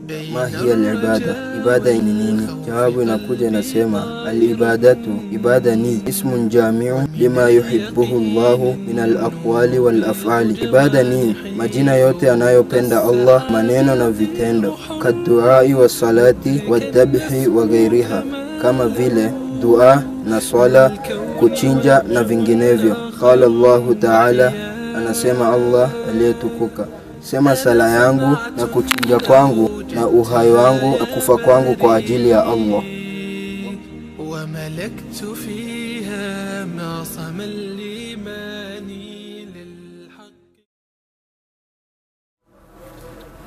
Ma hiya al-ibada, ibada ni nini? Jawabu inakuja inasema al-ibadatu, ibada ni ismun jami'un lima yuhibbuhu Allahu min al-aqwali wal-af'ali. Ibada ni majina yote anayopenda Allah, maneno na vitendo, kaduai wa salati wa dhabhi wa ghairiha, kama vile dua na swala, kuchinja na vinginevyo. Qala Allahu ta'ala, anasema Allah aliyetukuka, sema sala yangu na kuchinja kwangu na uhai wangu na kufa kwangu kwa ajili ya Allah.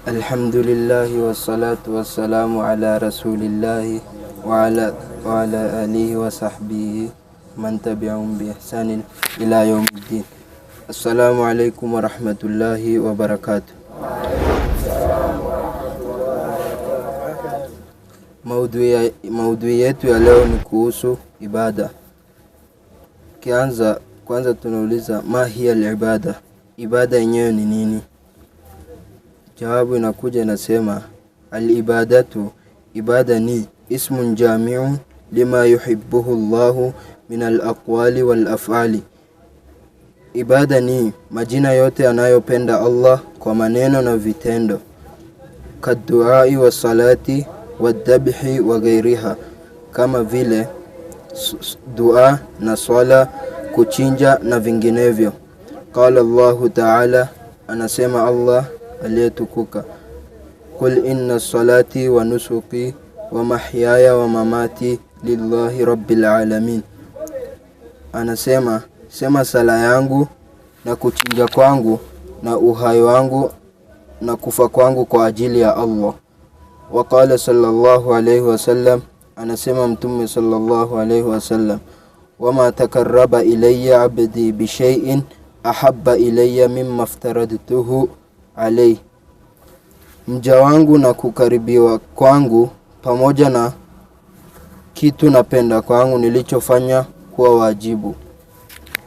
Alhamdulillah wassalatu wassalamu ala rasulillah wa ala alihi wa sahbihi man tabi'ahum bi ihsanin ila yawmiddin. Assalamu alaikum wa rahmatullahi wa barakatuh. Maudhui yetu ya leo ni kuhusu ibada. Kwanza tunauliza ma hiya al-ibada, ibada yenyewe ni nini? Jawabu inakuja inasema al-ibadatu, ibada ni ismun jami'un lima yuhibbuhu Allahu min al-aqwali wal-af'ali. Ibada ni majina yote anayopenda Allah kwa maneno na vitendo, kaduai wa salati wa dhabhi wa ghairiha, kama vile dua na swala, kuchinja na vinginevyo. Qala Allahu ta'ala, anasema Allah aliyetukuka, qul inna salati wa nusuki wa mahyaya wa mamati lillahi rabbil alamin. Anasema, sema sala yangu na kuchinja kwangu na uhai wangu na kufa kwangu kwa ajili ya Allah. Wa qala sallallahu alayhi wasallam, anasema mtume sallallahu alayhi wasallam, wama takarraba ilayya abdi bi shay'in ahabba ilayya mimma aftaradtuhu alayhi. Mja wangu na kukaribiwa kwangu pamoja na kitu napenda kwangu nilichofanya kuwa wajibu.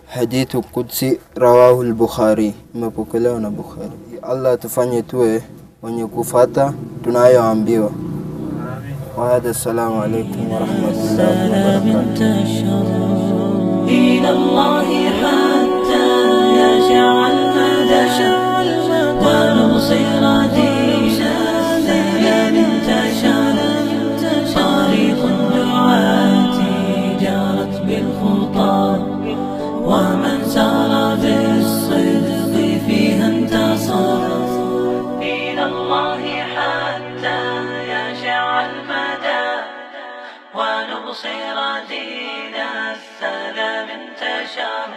Hadithu Qudsi rawahu al-Bukhari, imepokelewa na Bukhari. Allah tufanye tuwe wenye kufuata tunayoambiwa. Wa hada, assalamu alaykum wa rahmatullahi wa barakatuh. Ila Allah hatta yasha al-hada wa nusira dina salam intashar tariq ad-du'ati jarat bil khutab ومن سار بالصدق فيها انتصر إلى الله حتى يشع المدى ونبصر دين السلام انتشر.